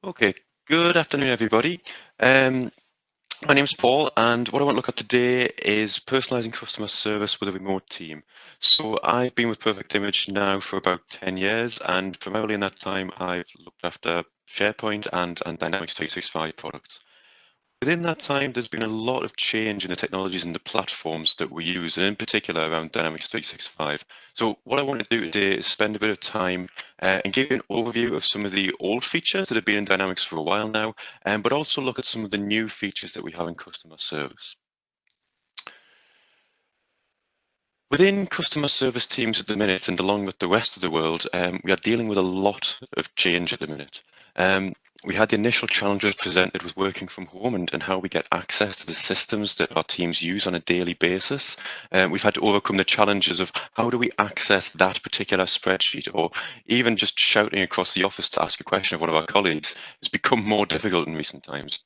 Okay, good afternoon, everybody. My name is Paul, and what I want to look at today is personalising customer service with a remote team. So I've been with Perfect Image now for about 10 years, and primarily in that time, I've looked after SharePoint and Dynamics 365 products. Within that time, there's been a lot of change in the technologies and the platforms that we use, and in particular around Dynamics 365. So what I want to do today is spend a bit of time and give you an overview of some of the old features that have been in Dynamics for a while now, but also look at some of the new features that we have in customer service. Within customer service teams at the minute, and along with the rest of the world, we are dealing with a lot of change at the minute. We had the initial challenges presented with working from home and how we get access to the systems that our teams use on a daily basis. We've had to overcome the challenges of how do we access that particular spreadsheet, or even just shouting across the office to ask a question of one of our colleagues has become more difficult in recent times.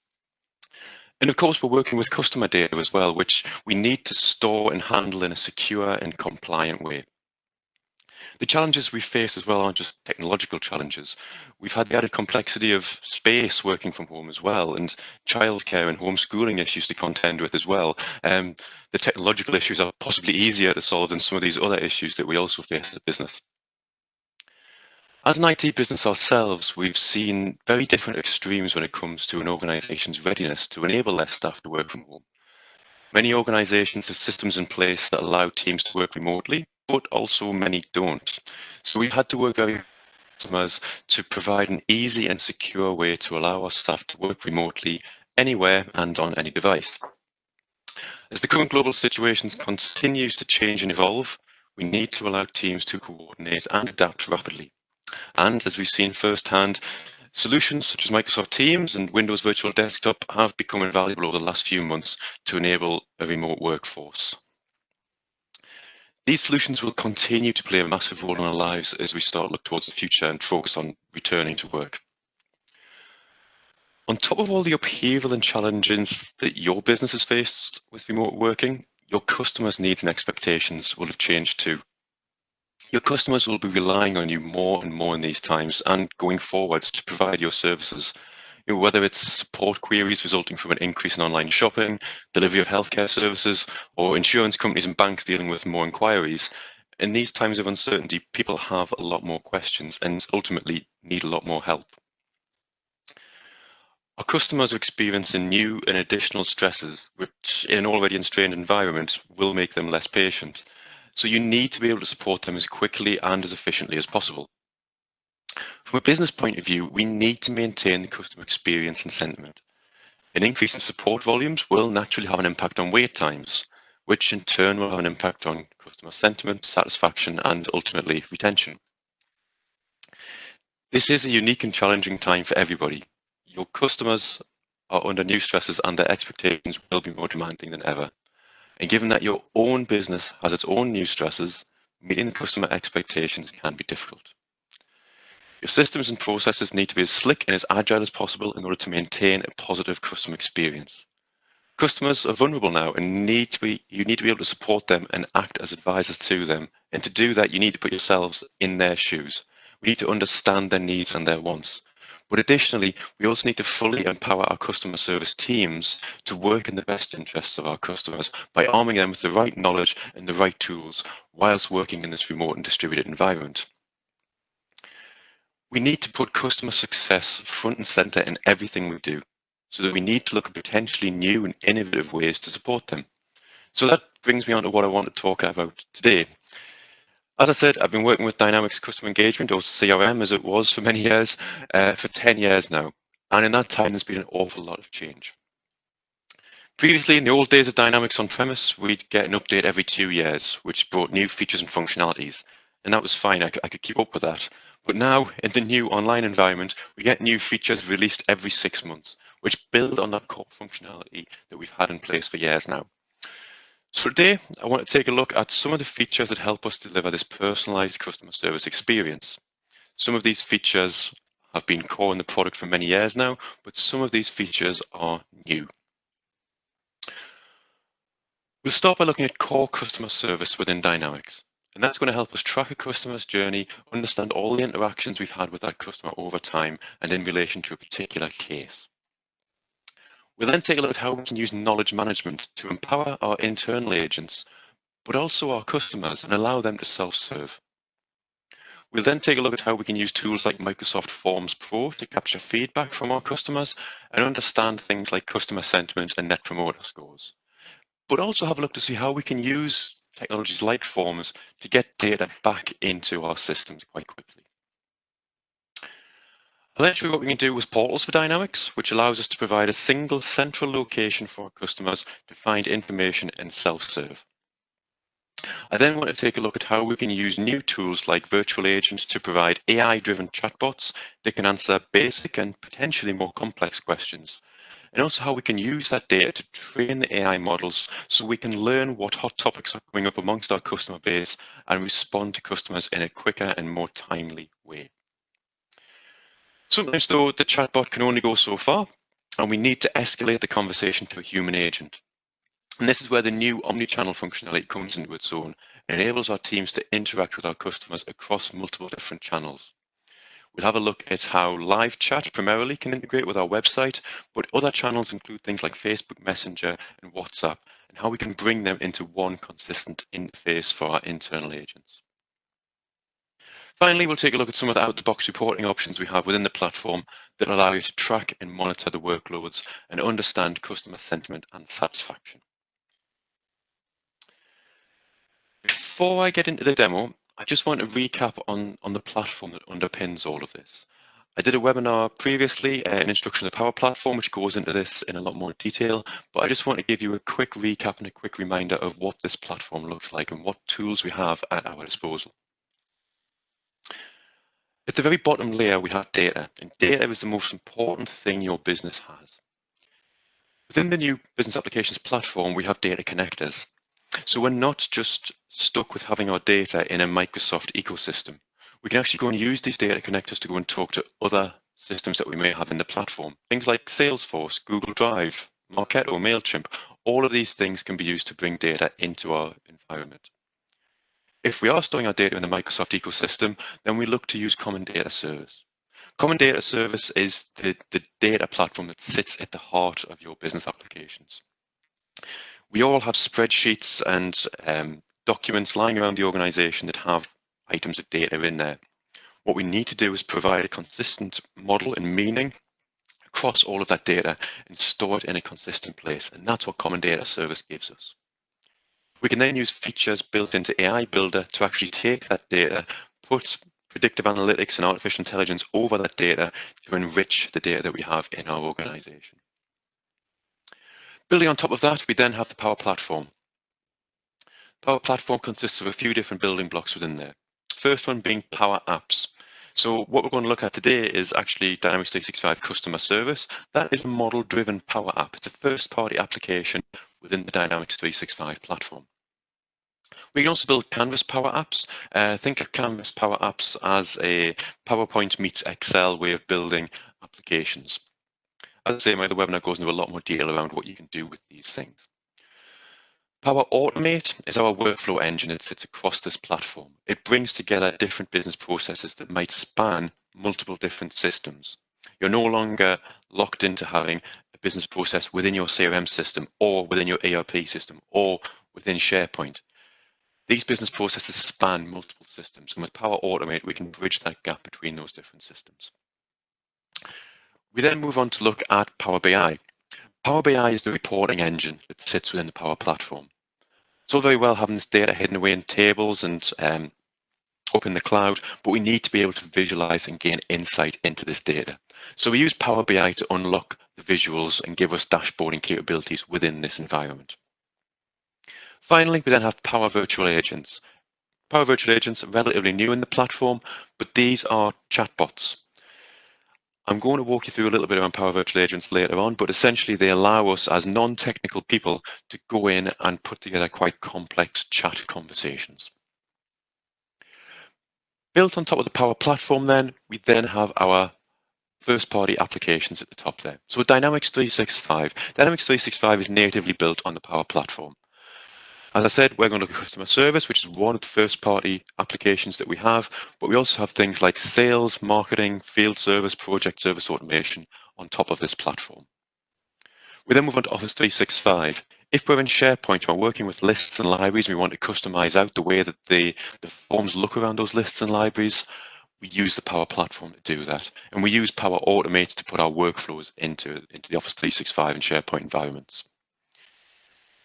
And of course, we're working with customer data as well, which we need to store and handle in a secure and compliant way. The challenges we face as well aren't just technological challenges. We've had the added complexity of space working from home as well, and childcare and homeschooling issues to contend with as well. The technological issues are possibly easier to solve than some of these other issues that we also face as a business. As an IT business ourselves, we've seen very different extremes when it comes to an organization's readiness to enable their staff to work from home. Many organizations have systems in place that allow teams to work remotely, but also many don't. So we've had to work very hard with customers to provide an easy and secure way to allow our staff to work remotely anywhere and on any device. As the current global situation continues to change and evolve, we need to allow teams to coordinate and adapt rapidly. And as we've seen firsthand, solutions such as Microsoft Teams and Windows Virtual Desktop have become invaluable over the last few months to enable a remote workforce. These solutions will continue to play a massive role in our lives as we start to look towards the future and focus on returning to work. On top of all the upheaval and challenges that your business has faced with remote working, your customers' needs and expectations will have changed too. Your customers will be relying on you more and more in these times and going forwards to provide your services. Whether it's support queries resulting from an increase in online shopping, delivery of healthcare services, or insurance companies and banks dealing with more inquiries. In these times of uncertainty, people have a lot more questions and ultimately need a lot more help. Our customers are experiencing new and additional stresses, which in an already strained environment will make them less patient. So you need to be able to support them as quickly and as efficiently as possible. From a business point of view, we need to maintain the customer experience and sentiment. An increase in support volumes will naturally have an impact on wait times, which in turn will have an impact on customer sentiment, satisfaction, and ultimately retention. This is a unique and challenging time for everybody. Your customers are under new stresses and their expectations will be more demanding than ever. And given that your own business has its own new stresses, meeting the customer expectations can be difficult. Your systems and processes need to be as slick and as agile as possible in order to maintain a positive customer experience. Customers are vulnerable now and you need to be able to support them and act as advisors to them. And to do that, you need to put yourselves in their shoes. We need to understand their needs and their wants. But additionally, we also need to fully empower our customer service teams to work in the best interests of our customers by arming them with the right knowledge and the right tools whilst working in this remote and distributed environment. We need to put customer success front and center in everything we do, so that we need to look at potentially new and innovative ways to support them. So that brings me on to what I want to talk about today. As I said, I've been working with Dynamics Customer Engagement, or CRM as it was for many years, for 10 years now. And in that time, there's been an awful lot of change. Previously, in the old days of Dynamics on-premise, we'd get an update every 2 years, which brought new features and functionalities. And that was fine, I could keep up with that. But now, in the new online environment, we get new features released every 6 months, which build on that core functionality that we've had in place for years now. So today, I want to take a look at some of the features that help us deliver this personalized customer service experience. Some of these features have been core in the product for many years now, but some of these features are new. We'll start by looking at core customer service within Dynamics. And that's going to help us track a customer's journey, understand all the interactions we've had with that customer over time and in relation to a particular case. We'll then take a look at how we can use knowledge management to empower our internal agents, but also our customers, and allow them to self-serve. We'll then take a look at how we can use tools like Microsoft Forms Pro to capture feedback from our customers and understand things like customer sentiment and net promoter scores. But also have a look to see how we can use technologies like Forms to get data back into our systems quite quickly. Eventually, what we can do with portals for Dynamics, which allows us to provide a single central location for our customers to find information and self-serve. I then want to take a look at how we can use new tools like virtual agents to provide AI-driven chatbots that can answer basic and potentially more complex questions, and also how we can use that data to train the AI models so we can learn what hot topics are coming up amongst our customer base and respond to customers in a quicker and more timely way. Sometimes, though, the chatbot can only go so far, and we need to escalate the conversation to a human agent. And this is where the new omni-channel functionality comes into its own and enables our teams to interact with our customers across multiple different channels. We'll have a look at how live chat primarily can integrate with our website, but other channels include things like Facebook Messenger and WhatsApp, and how we can bring them into one consistent interface for our internal agents. Finally, we'll take a look at some of the out-of-the-box reporting options we have within the platform that allow you to track and monitor the workloads and understand customer sentiment and satisfaction. Before I get into the demo, I just want to recap on the platform that underpins all of this. I did a webinar previously, an introduction to the Power Platform, which goes into this in a lot more detail, but I just want to give you a quick recap and a quick reminder of what this platform looks like and what tools we have at our disposal. At the very bottom layer, we have data, and data is the most important thing your business has. Within the new Business Applications platform, we have data connectors. So we're not just stuck with having our data in a Microsoft ecosystem. We can actually go and use these data connectors to go and talk to other systems that we may have in the platform. Things like Salesforce, Google Drive, Marketo, MailChimp, all of these things can be used to bring data into our environment. If we are storing our data in the Microsoft ecosystem, then we look to use Common Data Service. Common Data Service is the data platform that sits at the heart of your business applications. We all have spreadsheets and documents lying around the organization that have items of data in there. What we need to do is provide a consistent model and meaning across all of that data and store it in a consistent place. And that's what Common Data Service gives us. We can then use features built into AI Builder to actually take that data, put predictive analytics and artificial intelligence over that data to enrich the data that we have in our organization. Building on top of that, we then have the Power Platform. Power Platform consists of a few different building blocks within there. First one being Power Apps. So what we're going to look at today is actually Dynamics 365 Customer Service. That is a model-driven Power App. It's a first-party application within the Dynamics 365 platform. We can also build Canvas Power Apps. Think of Canvas Power Apps as a PowerPoint meets Excel way of building applications. As I say, the webinar goes into a lot more detail around what you can do with these things. Power Automate is our workflow engine that sits across this platform. It brings together different business processes that might span multiple different systems. You're no longer locked into having a business process within your CRM system or within your ERP system or within SharePoint. These business processes span multiple systems, and with Power Automate, we can bridge that gap between those different systems. We then move on to look at Power BI. Power BI is the reporting engine that sits within the Power Platform. It's all very well having this data hidden away in tables and up in the cloud, but we need to be able to visualize and gain insight into this data. So we use Power BI to unlock the visuals and give us dashboarding capabilities within this environment. Finally, we then have Power Virtual Agents. Power Virtual Agents are relatively new in the platform, but these are chatbots. I'm going to walk you through a little bit around Power Virtual Agents later on, but essentially they allow us as non-technical people to go in and put together quite complex chat conversations. Built on top of the Power Platform then, we then have our first-party applications at the top there. So with Dynamics 365, Dynamics 365 is natively built on the Power Platform. As I said, we're going to look at customer service, which is one of the first-party applications that we have, but we also have things like sales, marketing, field service, project service automation on top of this platform. We then move on to Office 365. If we're in SharePoint, we're working with lists and libraries, and we want to customize out the way that the forms look around those lists and libraries, we use the Power Platform to do that. And we use Power Automate to put our workflows into the Office 365 and SharePoint environments.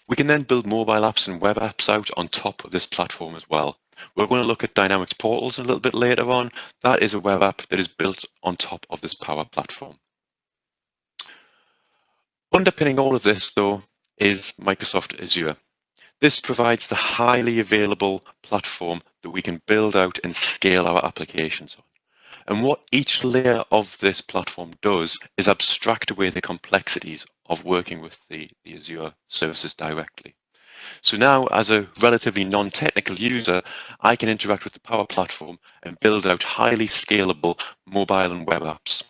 We can then build mobile apps and web apps out on top of this platform as well. We're going to look at Dynamics Portals a little bit later on. That is a web app that is built on top of this Power Platform. Underpinning all of this, though, is Microsoft Azure. This provides the highly available platform that we can build out and scale our applications on. And what each layer of this platform does is abstract away the complexities of working with the Azure services directly. So now, as a relatively non-technical user, I can interact with the Power Platform and build out highly scalable mobile and web apps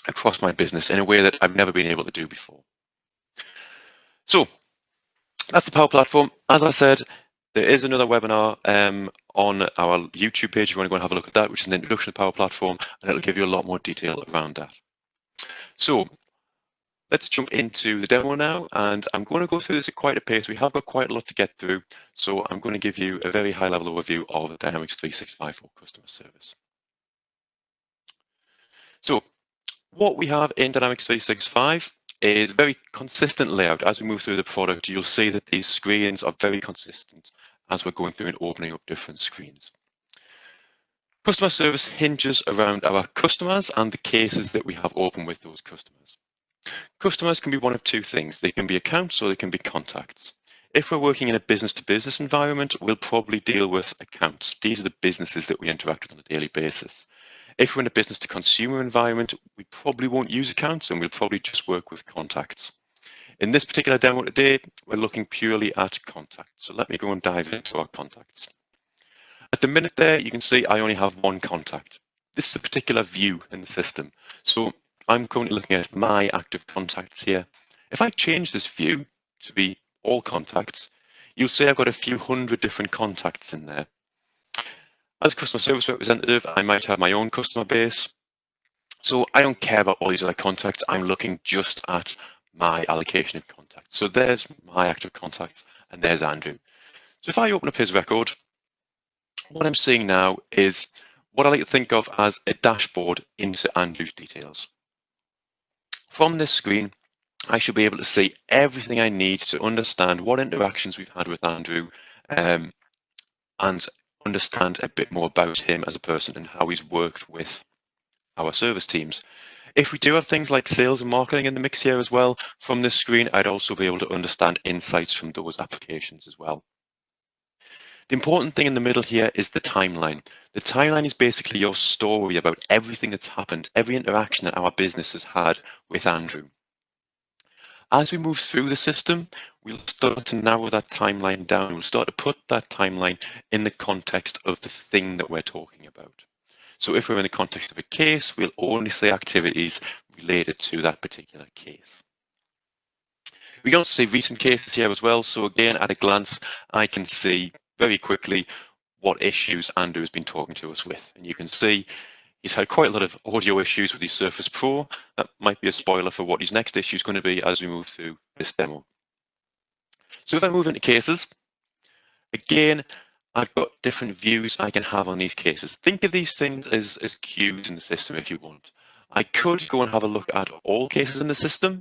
across my business in a way that I've never been able to do before. So that's the Power Platform. As I said, there is another webinar on our YouTube page if you want to go and have a look at that, which is an introduction to the Power Platform, and it'll give you a lot more detail around that. So let's jump into the demo now, and I'm going to go through this at quite a pace. We have got quite a lot to get through, so I'm going to give you a very high-level overview of Dynamics 365 for customer service. So what we have in Dynamics 365 is a very consistent layout. As we move through the product, you'll see that these screens are very consistent as we're going through and opening up different screens. Customer service hinges around our customers and the cases that we have open with those customers. Customers can be one of two things. They can be accounts or they can be contacts. If we're working in a business-to-business environment, we'll probably deal with accounts. These are the businesses that we interact with on a daily basis. If we're in a business-to-consumer environment, we probably won't use accounts and we'll probably just work with contacts. In this particular demo today, we're looking purely at contacts. So let me go and dive into our contacts. At the minute there, you can see I only have one contact. This is a particular view in the system. So I'm currently looking at my active contacts here. If I change this view to be all contacts, you'll see I've got a few hundred different contacts in there. As a customer service representative, I might have my own customer base. So I don't care about all these other contacts. I'm looking just at my allocation of contacts. So there's my active contacts and there's Andrew. So if I open up his record, what I'm seeing now is what I like to think of as a dashboard into Andrew's details. From this screen, I should be able to see everything I need to understand what interactions we've had with Andrew and understand a bit more about him as a person and how he's worked with our service teams. If we do have things like sales and marketing in the mix here as well, from this screen, I'd also be able to understand insights from those applications as well. The important thing in the middle here is the timeline. The timeline is basically your story about everything that's happened, every interaction that our business has had with Andrew. As we move through the system, we'll start to narrow that timeline down. We'll start to put that timeline in the context of the thing that we're talking about. So if we're in the context of a case, we'll only see activities related to that particular case. We can also see recent cases here as well. So again, at a glance, I can see very quickly what issues Andrew has been talking to us with. And you can see he's had quite a lot of audio issues with his Surface Pro. That might be a spoiler for what his next issue is going to be as we move through this demo. So if I move into cases, again, I've got different views I can have on these cases. Think of these things as queues in the system if you want. I could go and have a look at all cases in the system.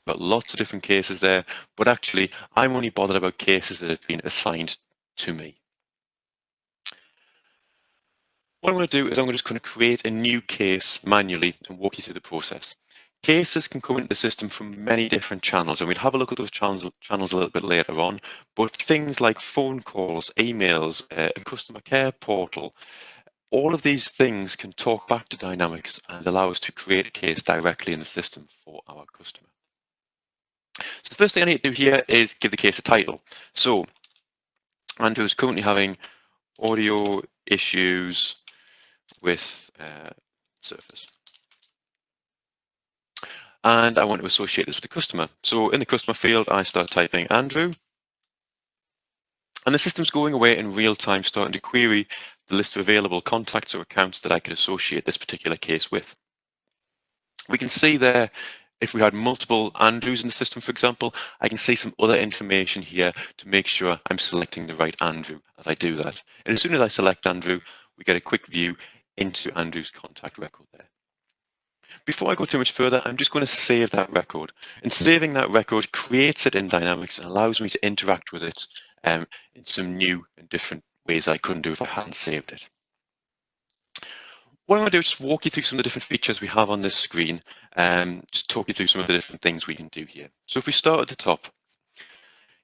We've got lots of different cases there, but actually I'm only bothered about cases that have been assigned to me. What I'm going to do is I'm just going to create a new case manually and walk you through the process. Cases can come into the system from many different channels, and we'll have a look at those channels a little bit later on. But things like phone calls, emails, a customer care portal, all of these things can talk back to Dynamics and allow us to create a case directly in the system for our customer. So the first thing I need to do here is give the case a title. So Andrew is currently having audio issues with Surface. And I want to associate this with the customer. So in the customer field, I start typing Andrew. And the system's going away in real time, starting to query the list of available contacts or accounts that I could associate this particular case with. We can see there, if we had multiple Andrews in the system, for example, I can see some other information here to make sure I'm selecting the right Andrew as I do that. And as soon as I select Andrew, we get a quick view into Andrew's contact record there. Before I go too much further, I'm just going to save that record. And saving that record creates it in Dynamics and allows me to interact with it in some new and different ways I couldn't do if I hadn't saved it. What I'm going to do is just walk you through some of the different features we have on this screen, just talk you through some of the different things we can do here. So if we start at the top,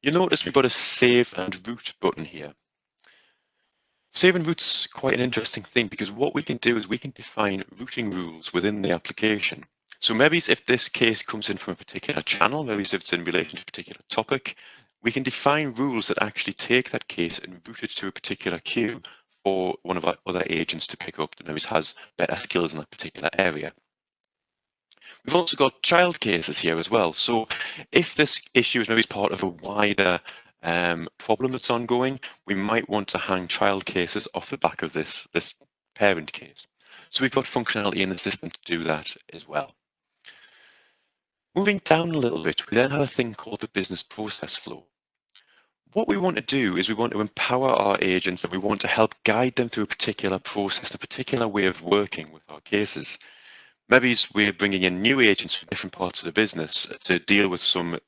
you'll notice we've got a Save and Route button here. Save and Route's quite an interesting thing because what we can do is we can define routing rules within the application. So maybe if this case comes in from a particular channel, maybe if it's in relation to a particular topic, we can define rules that actually take that case and route it to a particular queue for one of our other agents to pick up that maybe has better skills in that particular area. We've also got child cases here as well. So if this issue is maybe part of a wider problem that's ongoing, we might want to hang child cases off the back of this parent case. So we've got functionality in the system to do that as well. Moving down a little bit, we then have a thing called the business process flow. What we want to do is we want to empower our agents and we want to help guide them through a particular process, a particular way of working with our cases. Maybe we're bringing in new agents from different parts of the business to deal with some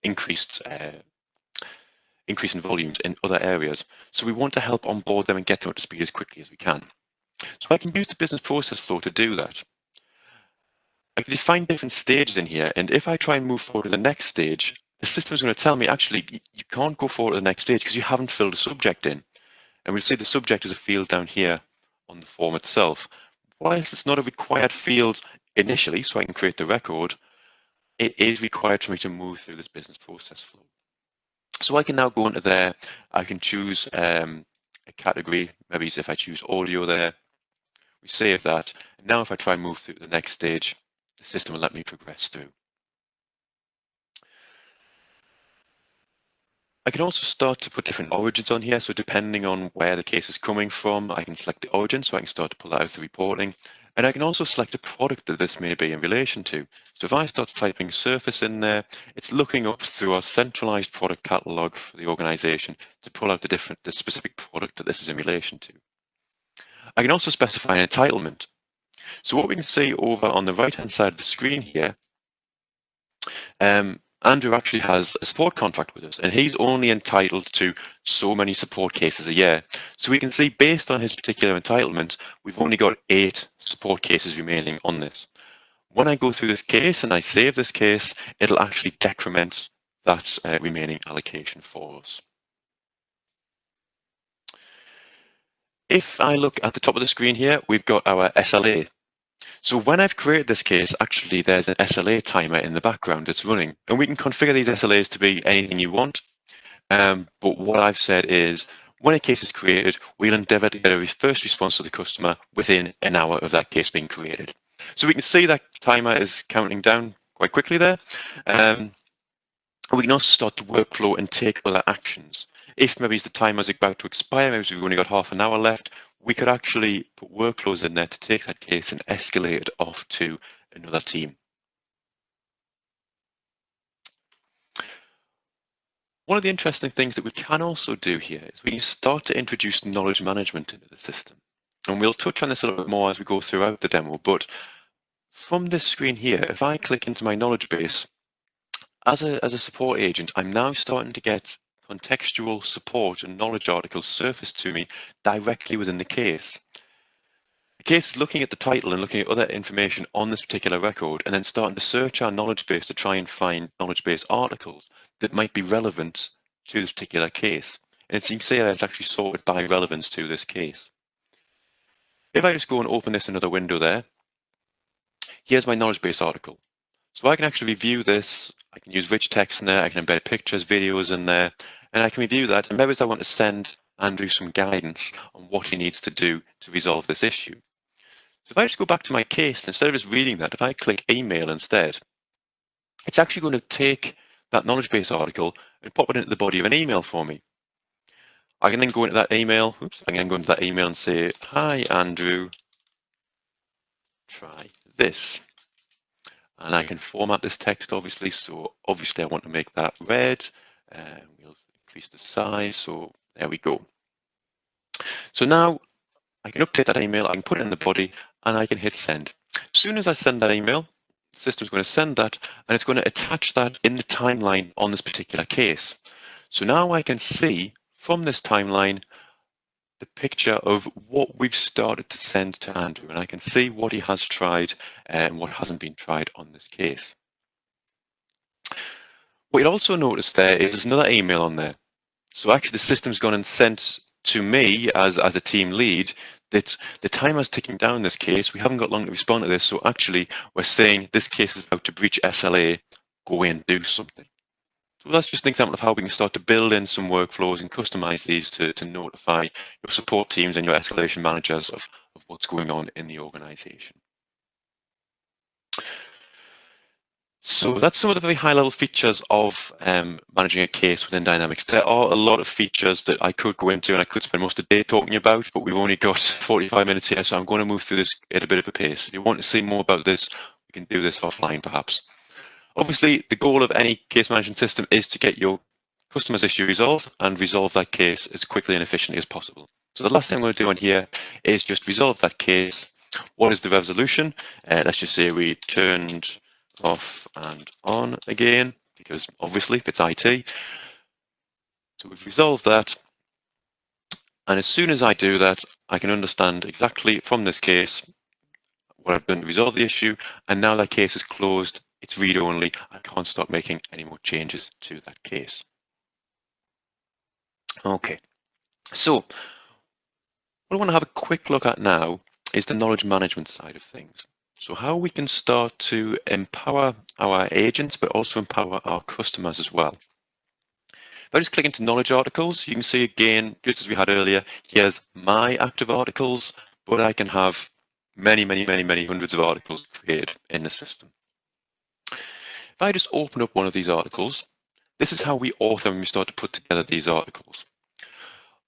increase in volumes in other areas. So we want to help onboard them and get them up to speed as quickly as we can. So I can use the business process flow to do that. I can define different stages in here, and if I try and move forward to the next stage, the system is going to tell me, actually, you can't go forward to the next stage because you haven't filled a subject in. And we'll see the subject is a field down here on the form itself. Whilst it's not a required field initially, so I can create the record, it is required for me to move through this business process flow. So I can now go into there, I can choose a category, maybe if I choose audio there, we save that. And now if I try and move through to the next stage, the system will let me progress through. I can also start to put different origins on here. So depending on where the case is coming from, I can select the origin, so I can start to pull that out of the reporting. And I can also select a product that this may be in relation to. So if I start typing Surface in there, it's looking up through our centralized product catalog for the organization to pull out the specific product that this is in relation to. I can also specify an entitlement. So what we can see over on the right-hand side of the screen here, Andrew actually has a support contract with us, and he's only entitled to so many support cases a year. So we can see based on his particular entitlement, we've only got 8 support cases remaining on this. When I go through this case and I save this case, it'll actually decrement that remaining allocation for us. If I look at the top of the screen here, we've got our SLA. So when I've created this case, actually there's an SLA timer in the background that's running, and we can configure these SLAs to be anything you want. But what I've said is when a case is created, we'll endeavor to get a first response to the customer within an hour of that case being created. So we can see that timer is counting down quite quickly there. We can also start the workflow and take other actions. If maybe the timer is about to expire, maybe we've only got half an hour left, we could actually put workflows in there to take that case and escalate it off to another team. One of the interesting things that we can also do here is we can start to introduce knowledge management into the system. And we'll touch on this a little bit more as we go throughout the demo, but from this screen here, if I click into my Knowledgebase, as a support agent, I'm now starting to get contextual support and knowledge articles surfaced to me directly within the case. The case is looking at the title and looking at other information on this particular record and then starting to search our knowledge base to try and find knowledge base articles that might be relevant to this particular case. And as you can see, it's actually sorted by relevance to this case. If I just go and open this another window there, here's my knowledge base article. So I can actually review this. I can use rich text in there. I can embed pictures, videos in there, and I can review that. And maybe I want to send Andrew some guidance on what he needs to do to resolve this issue. So if I just go back to my case, instead of just reading that, if I click email instead, it's actually going to take that knowledge base article and pop it into the body of an email for me. I can then go into that email. Oops, I can then go into that email and say, "Hi, Andrew, try this." And I can format this text, obviously. So obviously I want to make that red. We'll increase the size. So there we go. So now I can update that email, I can put it in the body, and I can hit send. As soon as I send that email, the system's going to send that, and it's going to attach that in the timeline on this particular case. So now I can see from this timeline the picture of what we've started to send to Andrew, and I can see what he has tried and what hasn't been tried on this case. What you'll also notice there is there's another email on there. So actually the system's gone and sent to me as a team lead that the timer's ticking down in this case. We haven't got long to respond to this. So actually we're saying this case is about to breach SLA, go away and do something. So that's just an example of how we can start to build in some workflows and customize these to notify your support teams and your escalation managers of what's going on in the organization. So that's some of the very high-level features of managing a case within Dynamics. There are a lot of features that I could go into and I could spend most of the day talking about, but we've only got 45 minutes here, so I'm going to move through this at a bit of a pace. If you want to see more about this, we can do this offline perhaps. Obviously, the goal of any case management system is to get your customer's issue resolved and resolve that case as quickly and efficiently as possible. So the last thing I'm going to do on here is just resolve that case. What is the resolution? Let's just say we turned off and on again, because obviously it's IT. So we've resolved that. And as soon as I do that, I can understand exactly from this case what I've done to resolve the issue. And now that case is closed, it's read only. I can't start making any more changes to that case. Okay, so what I want to have a quick look at now is the knowledge management side of things. So how we can start to empower our agents, but also empower our customers as well. If I just click into knowledge articles, you can see again, just as we had earlier, here's my active articles, but I can have many hundreds of articles created in the system. If I just open up one of these articles, this is how we author when we start to put together these articles.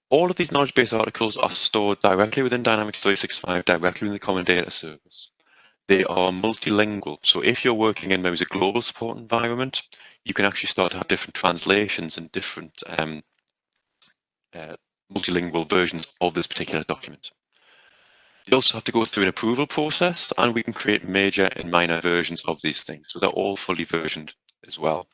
All of these knowledge base articles are stored directly within Dynamics 365, directly in the Common Data Service. They are multilingual. So if you're working in maybe a global support environment, you can actually start to have different translations and different multilingual versions of this particular document. You also have to go through an approval process, and we can create major and minor versions of these things. So they're all fully versioned as well.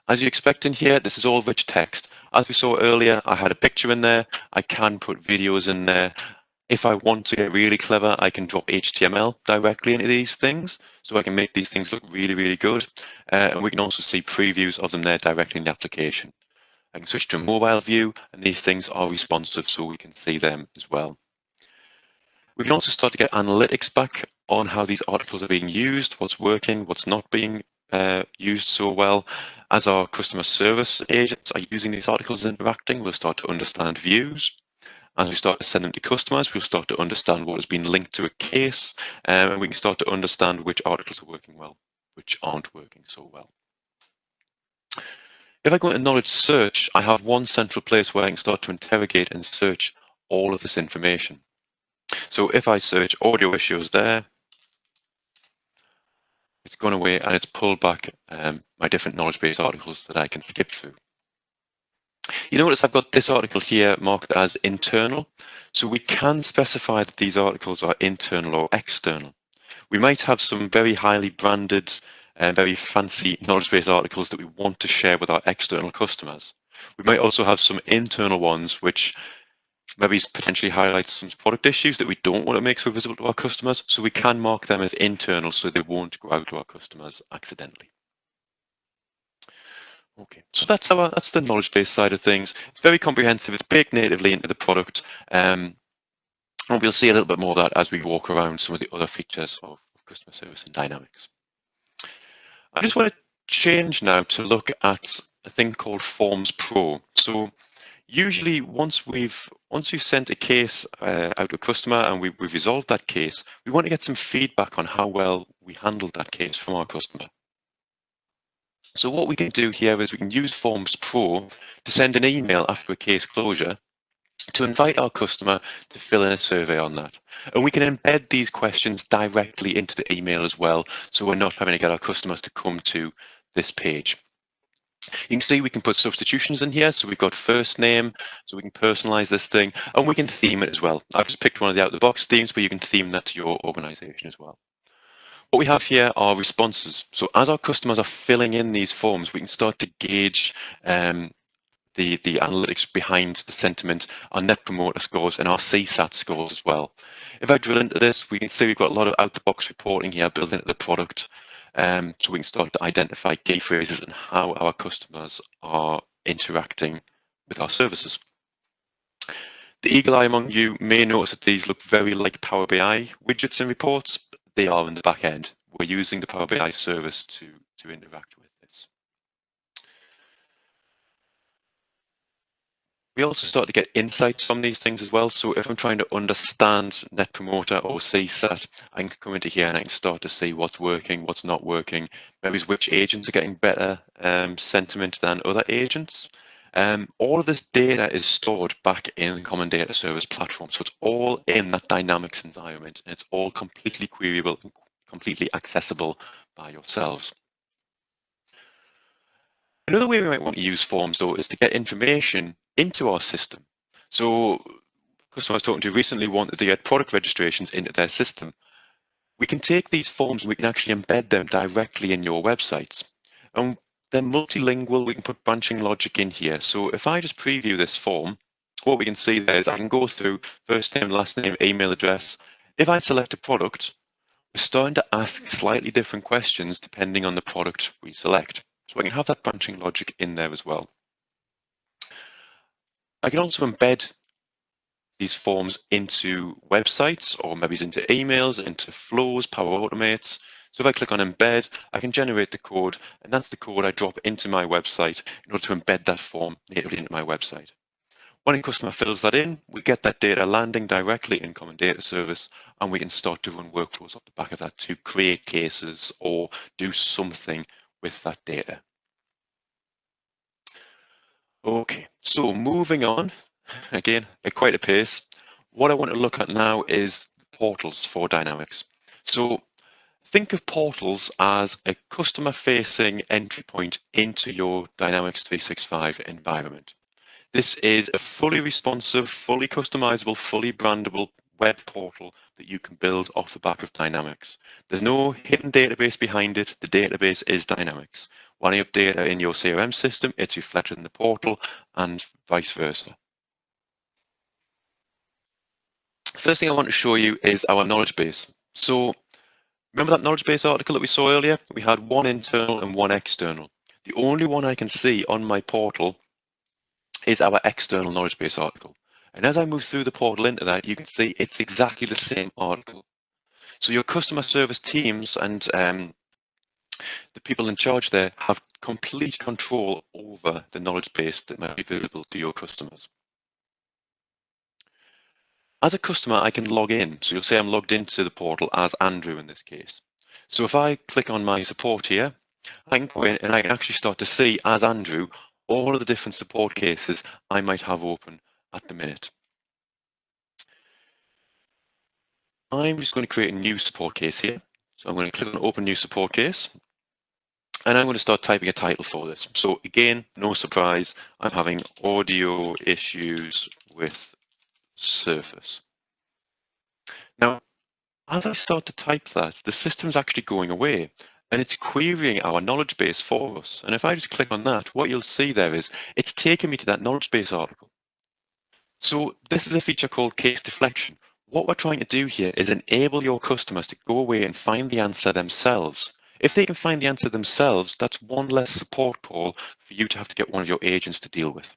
As you expect in here, this is all rich text. As we saw earlier, I had a picture in there. I can put videos in there. If I want to get really clever, I can drop HTML directly into these things, so I can make these things look really good. And we can also see previews of them there directly in the application. I can switch to a mobile view, and these things are responsive, so we can see them as well. We can also start to get analytics back on how these articles are being used, what's working, what's not being used so well. As our customer service agents are using these articles and interacting, we'll start to understand views. As we start to send them to customers, we'll start to understand what has been linked to a case, and we can start to understand which articles are working well, which aren't working so well. If I go into knowledge search, I have one central place where I can start to interrogate and search all of this information. So if I search audio issues there, it's gone away and it's pulled back my different knowledge base articles that I can skip through. You notice I've got this article here marked as internal. So we can specify that these articles are internal or external. We might have some very highly branded and very fancy knowledge base articles that we want to share with our external customers. We might also have some internal ones which maybe potentially highlight some product issues that we don't want to make so visible to our customers. So we can mark them as internal so they won't go out to our customers accidentally. Okay, so that's the knowledge base side of things. It's very comprehensive. It's baked natively into the product. And we'll see a little bit more of that as we walk around some of the other features of customer service and Dynamics. I just want to change now to look at a thing called Forms Pro. So usually once we've sent a case out to a customer and we've resolved that case, we want to get some feedback on how well we handled that case from our customer. So what we can do here is we can use Forms Pro to send an email after a case closure to invite our customer to fill in a survey on that. And we can embed these questions directly into the email as well, so we're not having to get our customers to come to this page. You can see we can put substitutions in here. So we've got first name, so we can personalize this thing, and we can theme it as well. I've just picked one of the out-of-the-box themes, but you can theme that to your organization as well. What we have here are responses. So as our customers are filling in these forms, we can start to gauge the analytics behind the sentiment, our net promoter scores, and our CSAT scores as well. If I drill into this, we can see we've got a lot of out-the-box reporting here built into the product. So we can start to identify key phrases and how our customers are interacting with our services. The eagle eye among you may notice that these look very like Power BI widgets and reports. They are in the back end. We're using the Power BI service to interact with this. We also start to get insights from these things as well. So if I'm trying to understand Net Promoter or CSAT, I can come into here and I can start to see what's working, what's not working, maybe which agents are getting better sentiment than other agents. All of this data is stored back in the Common Data Service platform. So it's all in that Dynamics environment, and it's all completely queryable and completely accessible by yourselves. Another way we might want to use forms, though, is to get information into our system. So a customer I was talking to recently wanted to get product registrations into their system. We can take these forms and we can actually embed them directly in your websites. And they're multilingual. We can put branching logic in here. So if I just preview this form, what we can see there is I can go through first name, last name, email address. If I select a product, we're starting to ask slightly different questions depending on the product we select. So I can have that branching logic in there as well. I can also embed these forms into websites or maybe into emails, into flows, Power Automates. So if I click on embed, I can generate the code, and that's the code I drop into my website in order to embed that form natively into my website. When a customer fills that in, we get that data landing directly in Common Data Service, and we can start to run workflows off the back of that to create cases or do something with that data. Okay, so moving on, again, at quite a pace. What I want to look at now is portals for Dynamics. So think of portals as a customer-facing entry point into your Dynamics 365 environment. This is a fully responsive, fully customizable, fully brandable web portal that you can build off the back of Dynamics. There's no hidden database behind it. The database is Dynamics. When you update data in your CRM system, it's reflected in the portal and vice versa. First thing I want to show you is our knowledge base. So remember that knowledge base article that we saw earlier? We had one internal and one external. The only one I can see on my portal is our external knowledge base article. And as I move through the portal into that, you can see it's exactly the same article. So your customer service teams and the people in charge there have complete control over the knowledge base that might be available to your customers. As a customer, I can log in. So you'll say I'm logged into the portal as Andrew in this case. So if I click on my support here, I can go in and I can actually start to see as Andrew all of the different support cases I might have open at the minute. I'm just going to create a new support case here. So I'm going to click on open new support case. And I'm going to start typing a title for this. So again, no surprise, I'm having audio issues with Surface. Now, as I start to type that, the system's actually going away and it's querying our knowledge base for us. And if I just click on that, what you'll see there is it's taking me to that knowledge base article. So this is a feature called case deflection. What we're trying to do here is enable your customers to go away and find the answer themselves. If they can find the answer themselves, that's one less support call for you to have to get one of your agents to deal with.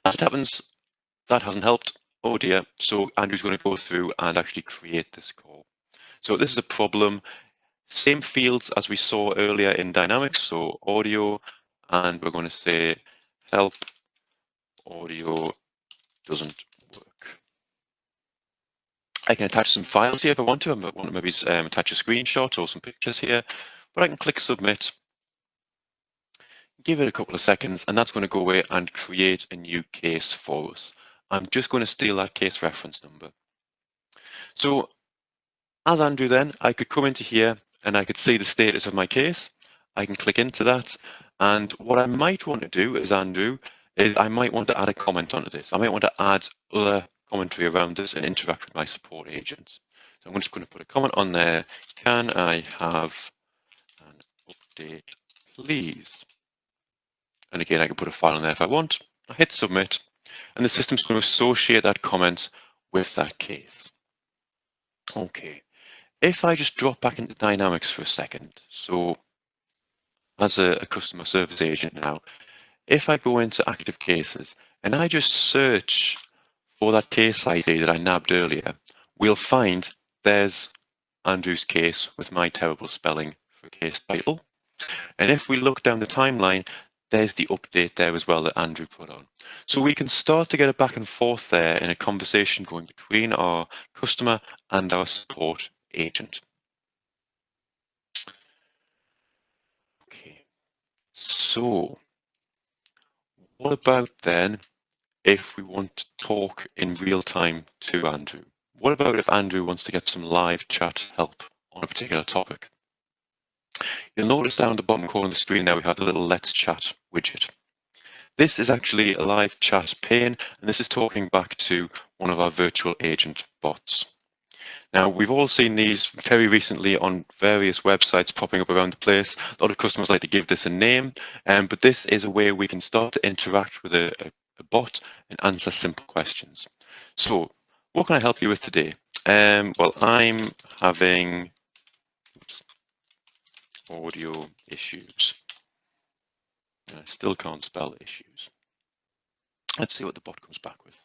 As it happens, that hasn't helped. Oh dear. So Andrew's going to go through and actually create this call. So this is a problem. Same fields as we saw earlier in Dynamics. So audio, and we're going to say help audio doesn't work. I can attach some files here if I want to. I want to maybe attach a screenshot or some pictures here, but I can click submit give it a couple of seconds, and that's going to go away and create a new case for us. I'm just going to steal that case reference number. So as Andrew then, I could come into here and I could see the status of my case. I can click into that. And what I might want to do as Andrew is I might want to add a comment onto this. I might want to add other commentary around this and interact with my support agents. So I'm just going to put a comment on there. Can I have an update, please? And again, I can put a file in there if I want. I hit submit, and the system's going to associate that comment with that case. Okay. If I just drop back into Dynamics for a second, so as a customer service agent now, if I go into active cases and I just search for that case ID that I nabbed earlier, we'll find there's Andrew's case with my terrible spelling for case title. And if we look down the timeline, there's the update there as well that Andrew put on. So we can start to get a back and forth there in a conversation going between our customer and our support agent. Okay, so what about then if we want to talk in real time to Andrew? What about if Andrew wants to get some live chat help on a particular topic? You'll notice down the bottom corner of the screen now we have the little Let's Chat widget. This is actually a live chat pane, and this is talking back to one of our virtual agent bots. Now, we've all seen these very recently on various websites popping up around the place. A lot of customers like to give this a name, but this is a way we can start to interact with a bot and answer simple questions. So, what can I help you with today? Well, I'm having audio issues. I still can't spell issues. Let's see what the bot comes back with.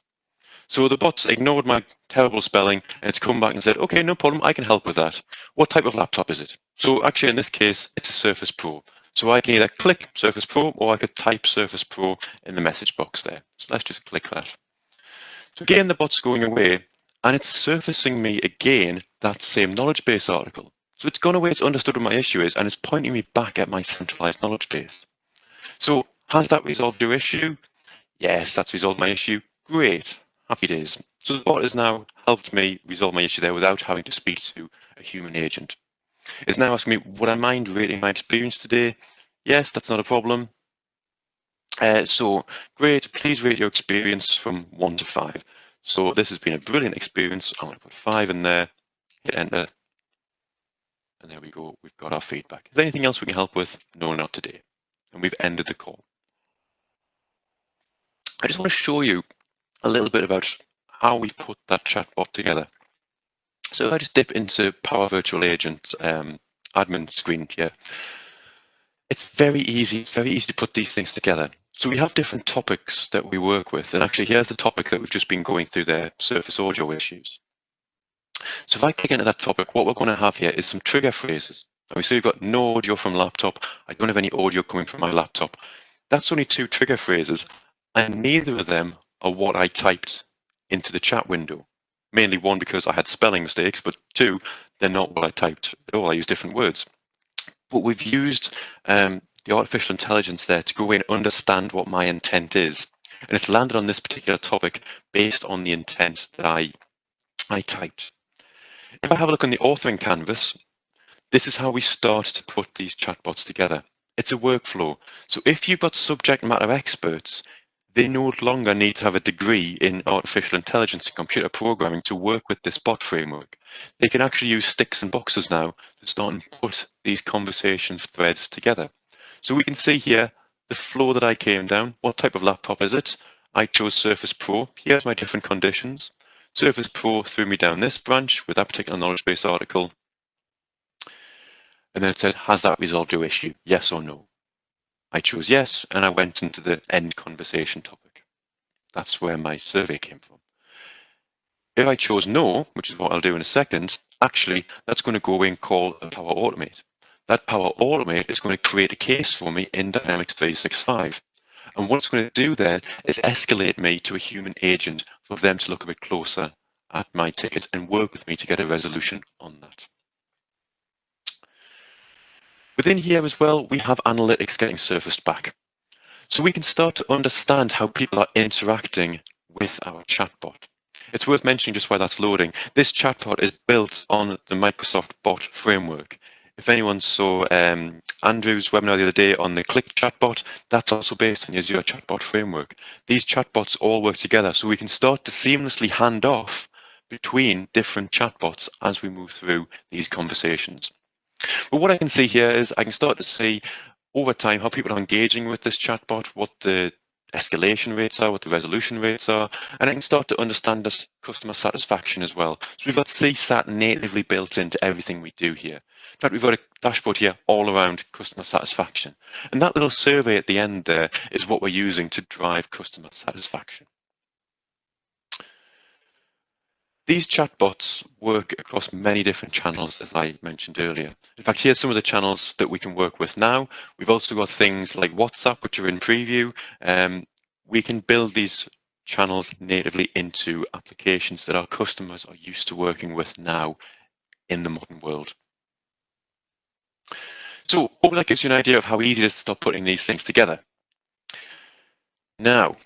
So the bot's ignored my terrible spelling and it's come back and said, okay, no problem, I can help with that. What type of laptop is it? So actually in this case, it's a Surface Pro. So I can either click Surface Pro or I could type Surface Pro in the message box there. So let's just click that. So again, the bot's going away and it's surfacing me again that same Knowledgebase article. So it's gone away, it's understood what my issue is, and it's pointing me back at my centralized knowledge base. So has that resolved your issue? Yes, that's resolved my issue. Great. Happy days. So the bot has now helped me resolve my issue there without having to speak to a human agent. It's now asking me, would I mind rating my experience today? Yes, that's not a problem. So great, please rate your experience from 1 to 5. So this has been a brilliant experience. I'm going to put 5 in there, hit enter, and there we go. We've got our feedback. Is there anything else we can help with? No, not today. And we've ended the call. I just want to show you a little bit about how we put that chatbot together. So if I just dip into Power Virtual Agent admin screen here, it's very easy to put these things together. So we have different topics that we work with, and actually here's the topic that we've just been going through there, Surface Audio issues. So if I click into that topic, what we're going to have here is some trigger phrases. And we see we've got no audio from laptop. I don't have any audio coming from my laptop. That's only 2 trigger phrases, and neither of them are what I typed into the chat window. Mainly 1, because I had spelling mistakes, but 2, they're not what I typed at all. I used different words. But we've used the artificial intelligence there to go in and understand what my intent is. And it's landed on this particular topic based on the intent that I typed. If I have a look on the authoring canvas, this is how we start to put these chatbots together. It's a workflow. So if you've got subject matter experts, they no longer need to have a degree in artificial intelligence and computer programming to work with this bot framework. They can actually use sticks and boxes now to start and put these conversation threads together. So we can see here the flow that I came down. What type of laptop is it? I chose Surface Pro. Here's my different conditions. Surface Pro threw me down this branch with that particular Knowledgebase article. And then it said, has that resolved your issue? Yes or no? I chose yes, and I went into the end conversation topic. That's where my survey came from. If I chose no, which is what I'll do in a second, actually, that's going to go away and call a Power Automate. That Power Automate is going to create a case for me in Dynamics 365. And what it's going to do there is escalate me to a human agent for them to look a bit closer at my ticket and work with me to get a resolution on that. Within here as well, we have analytics getting surfaced back. So we can start to understand how people are interacting with our chatbot. It's worth mentioning just while that's loading, this chatbot is built on the Microsoft Bot framework. If anyone saw Andrew's webinar the other day on the Click chatbot, that's also based on the Azure chatbot framework. These chatbots all work together, so we can start to seamlessly hand off between different chatbots as we move through these conversations. But what I can see here is I can start to see over time how people are engaging with this chatbot, what the escalation rates are, what the resolution rates are, and I can start to understand this customer satisfaction as well. So we've got CSAT natively built into everything we do here. In fact, we've got a dashboard here all around customer satisfaction. And that little survey at the end there is what we're using to drive customer satisfaction. These chatbots work across many different channels, as I mentioned earlier. In fact, here's some of the channels that we can work with now. We've also got things like WhatsApp, which are in preview. We can build these channels natively into applications that our customers are used to working with now in the modern world. So hopefully that gives you an idea of how easy it is to start putting these things together. Now,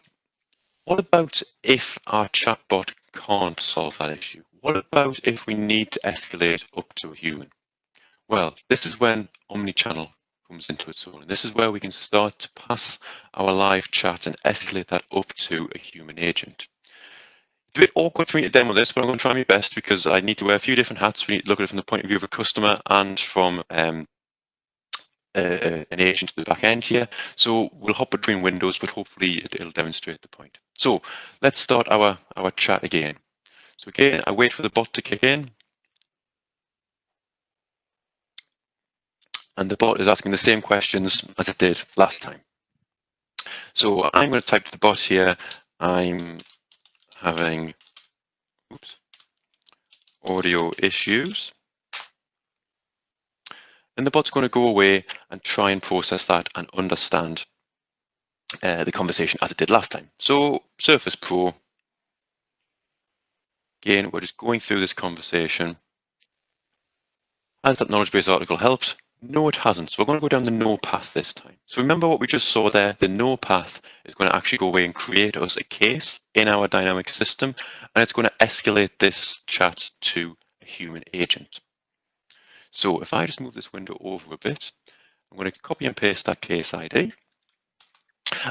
what about if our chatbot can't solve that issue? What about if we need to escalate up to a human? Well, this is when omnichannel comes into its own. And this is where we can start to pass our live chat and escalate that up to a human agent. It's a bit awkward for me to demo this, but I'm going to try my best because I need to wear a few different hats. We need to look at it from the point of view of a customer and from an agent at the back end here. So we'll hop between windows, but hopefully it'll demonstrate the point. So let's start our chat again. So again, I wait for the bot to kick in. And the bot is asking the same questions as it did last time. So I'm going to type to the bot here, I'm having audio issues. And the bot's going to go away and try and process that and understand the conversation as it did last time. So Surface Pro, again, we're just going through this conversation. Has that Knowledgebase article helped? No, it hasn't. So we're going to go down the no path this time. So remember what we just saw there, the no path is going to actually go away and create us a case in our dynamic system, and it's going to escalate this chat to a human agent. So if I just move this window over a bit, I'm going to copy and paste that case ID.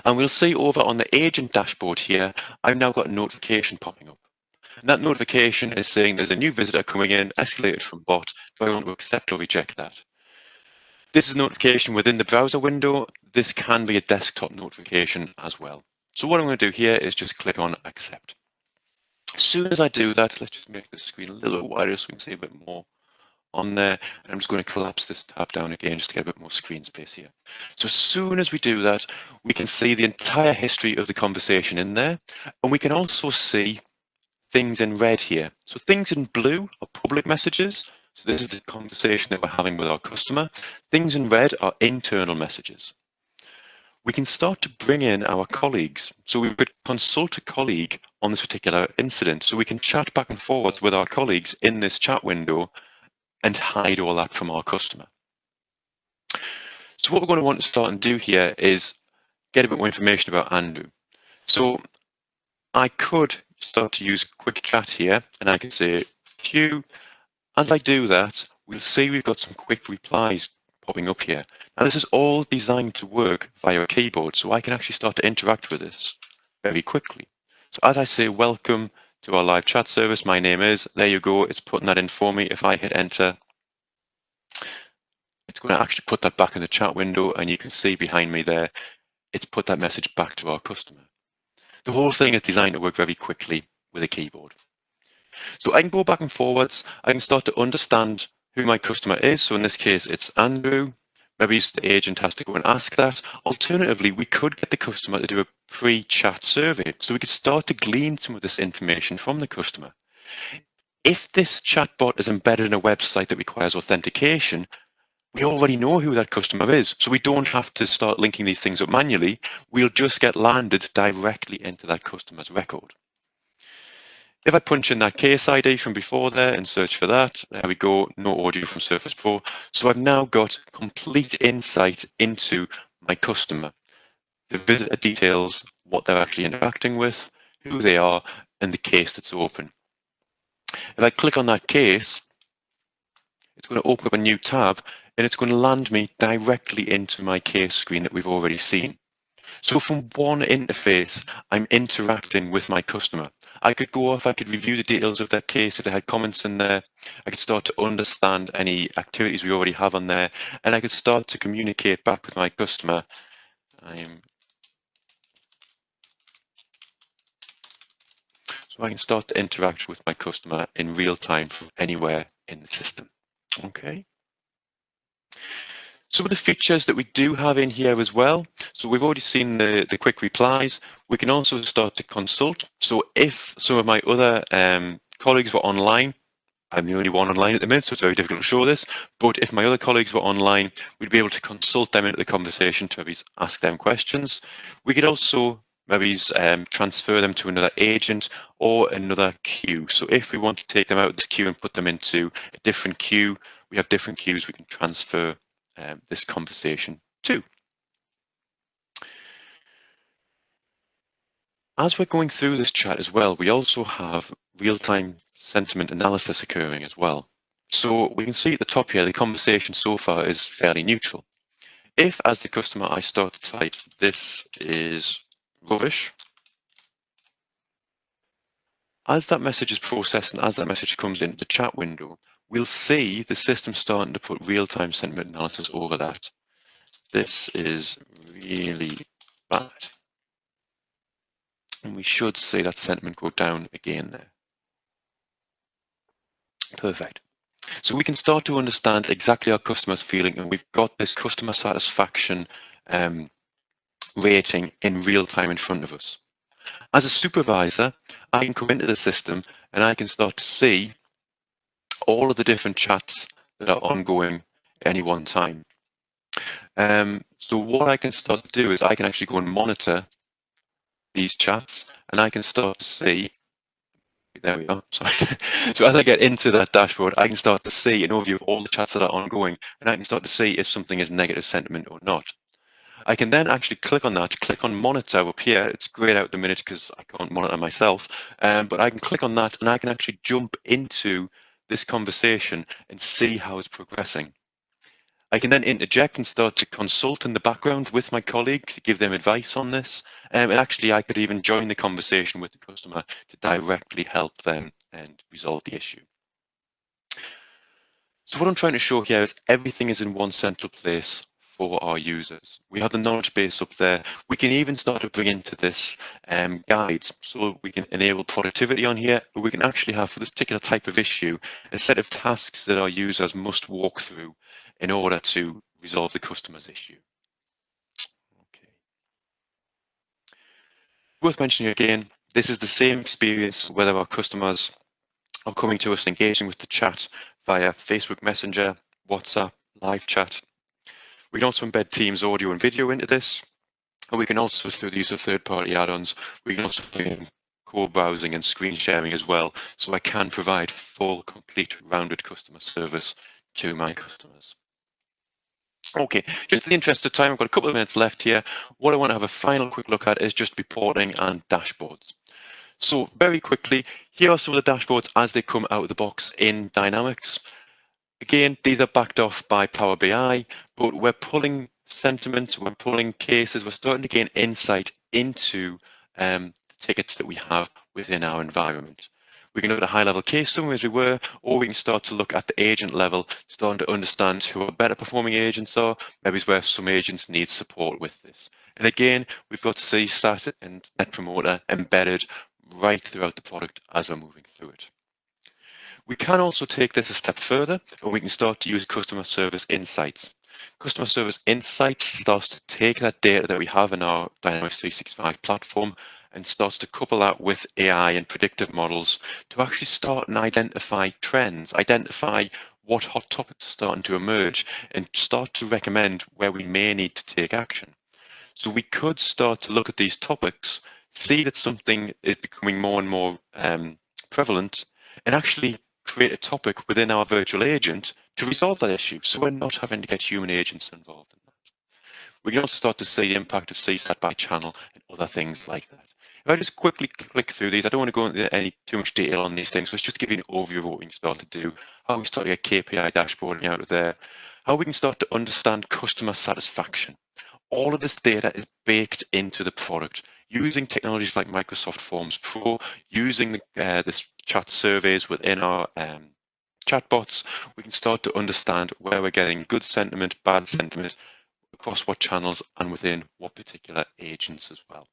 And we'll see over on the agent dashboard here, I've now got a notification popping up. And that notification is saying there's a new visitor coming in, escalated from bot. Do I want to accept or reject that? This is a notification within the browser window. This can be a desktop notification as well. So what I'm going to do here is just click on accept. As soon as I do that, let's just make the screen a little bit wider so we can see a bit more on there. And I'm just going to collapse this tab down again just to get a bit more screen space here. So as soon as we do that, we can see the entire history of the conversation in there. And we can also see things in red here. So things in blue are public messages. So this is the conversation that we're having with our customer. Things in red are internal messages. We can start to bring in our colleagues. So we could consult a colleague on this particular incident. So we can chat back and forth with our colleagues in this chat window and hide all that from our customer. So what we're going to want to start and do here is get a bit more information about Andrew. So I could start to use quick chat here, and I can say Q. As I do that, we'll see we've got some quick replies popping up here. Now, this is all designed to work via a keyboard, so I can actually start to interact with this very quickly. So as I say, welcome to our live chat service, my name is, there you go, it's putting that in for me. If I hit enter, it's going to actually put that back in the chat window, and you can see behind me there, it's put that message back to our customer. The whole thing is designed to work very quickly with a keyboard. So I can go back and forwards. I can start to understand who my customer is. So in this case, it's Andrew. Maybe the agent has to go and ask that. Alternatively, we could get the customer to do a pre-chat survey. So we could start to glean some of this information from the customer. If this chatbot is embedded in a website that requires authentication, we already know who that customer is. So we don't have to start linking these things up manually. We'll just get landed directly into that customer's record. If I punch in that case ID from before there and search for that, there we go, no audio from Surface Pro. So I've now got complete insight into my customer. The visitor details what they're actually interacting with, who they are, and the case that's open. If I click on that case, it's going to open up a new tab and it's going to land me directly into my case screen that we've already seen. So from one interface, I'm interacting with my customer. I could go off, I could review the details of their case if they had comments in there. I could start to understand any activities we already have on there, and I could start to communicate back with my customer. So I can start to interact with my customer in real time from anywhere in the system. Okay. Some of the features that we do have in here as well. So we've already seen the quick replies. We can also start to consult. So if some of my other colleagues were online, I'm the only one online at the minute, so it's very difficult to show this. But if my other colleagues were online, we'd be able to consult them into the conversation to maybe ask them questions. We could also maybe transfer them to another agent or another queue. So if we want to take them out of this queue and put them into a different queue, we have different queues we can transfer this conversation to. As we're going through this chat as well, we also have real-time sentiment analysis occurring as well. So we can see at the top here, the conversation so far is fairly neutral. If, as the customer, I start to type, "This is rubbish," as that message is processed and as that message comes into the chat window, we'll see the system starting to put real-time sentiment analysis over that. "This is really bad." And we should see that sentiment go down again there. Perfect. So we can start to understand exactly how customers feeling, and we've got this customer satisfaction rating in real time in front of us. As a supervisor, I can come into the system and I can start to see all of the different chats that are ongoing at any one time. So what I can start to do is I can actually go and monitor these chats, and I can start to see, there we are, sorry. So as I get into that dashboard, I can start to see an overview of all the chats that are ongoing, and I can start to see if something is negative sentiment or not. I can then actually click on that, click on monitor up here. It's grayed out at the minute because I can't monitor myself, but I can click on that and I can actually jump into this conversation and see how it's progressing. I can then interject and start to consult in the background with my colleague to give them advice on this. And actually, I could even join the conversation with the customer to directly help them and resolve the issue. So what I'm trying to show here is everything is in one central place for our users. We have the knowledge base up there. We can even start to bring into this guides. So we can enable productivity on here. We can actually have, for this particular type of issue, a set of tasks that our users must walk through in order to resolve the customer's issue. Okay. Worth mentioning again, this is the same experience whether our customers are coming to us and engaging with the chat via Facebook Messenger, WhatsApp, live chat. We can also embed Teams audio and video into this. And we can also, through the use of third-party add-ons, we can also bring in co-browsing and screen sharing as well. So I can provide full, complete, rounded customer service to my customers. Okay, just in the interest of time, I've got a couple of minutes left here. What I want to have a final quick look at is just reporting and dashboards. So very quickly, here are some of the dashboards as they come out of the box in Dynamics. Again, these are backed off by Power BI, but we're pulling sentiment, we're pulling cases, we're starting to gain insight into the tickets that we have within our environment. We can look at a high-level case summary as we were, or we can start to look at the agent level, starting to understand who our better performing agents are, maybe where some agents need support with this. And again, we've got CSAT and Net Promoter embedded right throughout the product as we're moving through it. We can also take this a step further, and we can start to use customer service insights. Customer service insights starts to take that data that we have in our Dynamics 365 platform and starts to couple that with AI and predictive models to actually start and identify trends, identify what hot topics are starting to emerge, and start to recommend where we may need to take action. So we could start to look at these topics, see that something is becoming more and more prevalent, and actually create a topic within our virtual agent to resolve that issue. So we're not having to get human agents involved in that. We can also start to see the impact of CSAT by channel and other things like that. If I just quickly click through these, I don't want to go into any too much detail on these things. So let's just give you an overview of what we can start to do, how we start to get KPI dashboarding out of there, how we can start to understand customer satisfaction. All of this data is baked into the product using technologies like Microsoft Forms Pro, using this chat surveys within our chatbots. We can start to understand where we're getting good sentiment, bad sentiment, across what channels and within what particular agents as well.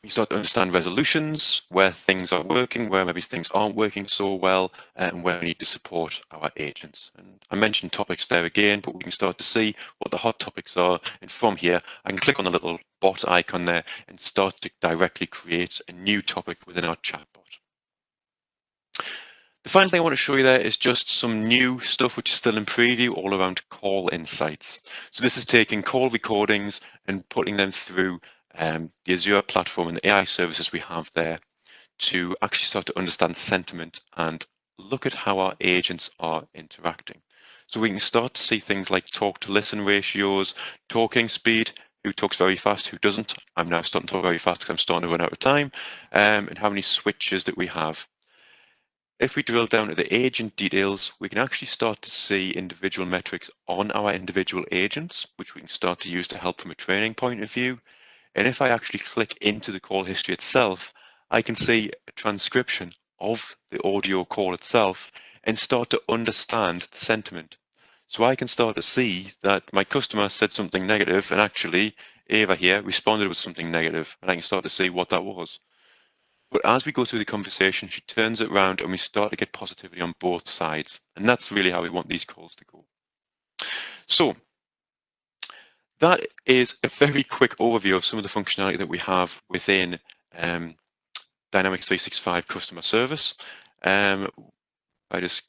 We start to understand resolutions, where things are working, where maybe things aren't working so well, and where we need to support our agents. And I mentioned topics there again, but we can start to see what the hot topics are. And from here, I can click on the little bot icon there and start to directly create a new topic within our chatbot. The final thing I want to show you there is just some new stuff which is still in preview all around call insights. So this is taking call recordings and putting them through the Azure platform and the AI services we have there to actually start to understand sentiment and look at how our agents are interacting. So we can start to see things like talk to listen ratios, talking speed, who talks very fast, who doesn't. I'm now starting to talk very fast because I'm starting to run out of time, and how many switches that we have. If we drill down to the agent details, we can actually start to see individual metrics on our individual agents, which we can start to use to help from a training point of view. And if I actually click into the call history itself, I can see a transcription of the audio call itself and start to understand the sentiment. So I can start to see that my customer said something negative and actually Ava here responded with something negative, and I can start to see what that was. But as we go through the conversation, she turns it around and we start to get positivity on both sides. And that's really how we want these calls to go. So that is a very quick overview of some of the functionality that we have within Dynamics 365 customer service. I just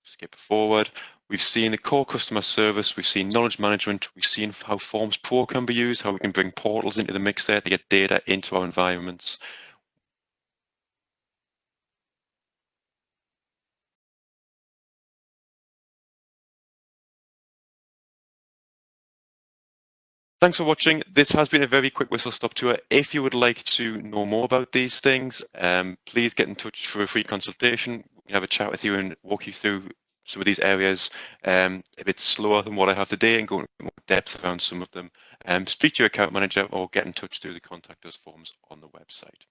skip forward. We've seen the core customer service, we've seen knowledge management, we've seen how Forms Pro can be used, how we can bring portals into the mix there to get data into our environments. Thanks for watching. This has been a very quick whistle-stop tour. If you would like to know more about these things, please get in touch for a free consultation. We can have a chat with you and walk you through some of these areas a bit slower than what I have today and go into more depth around some of them. Speak to your account manager or get in touch through the contact us forms on the website.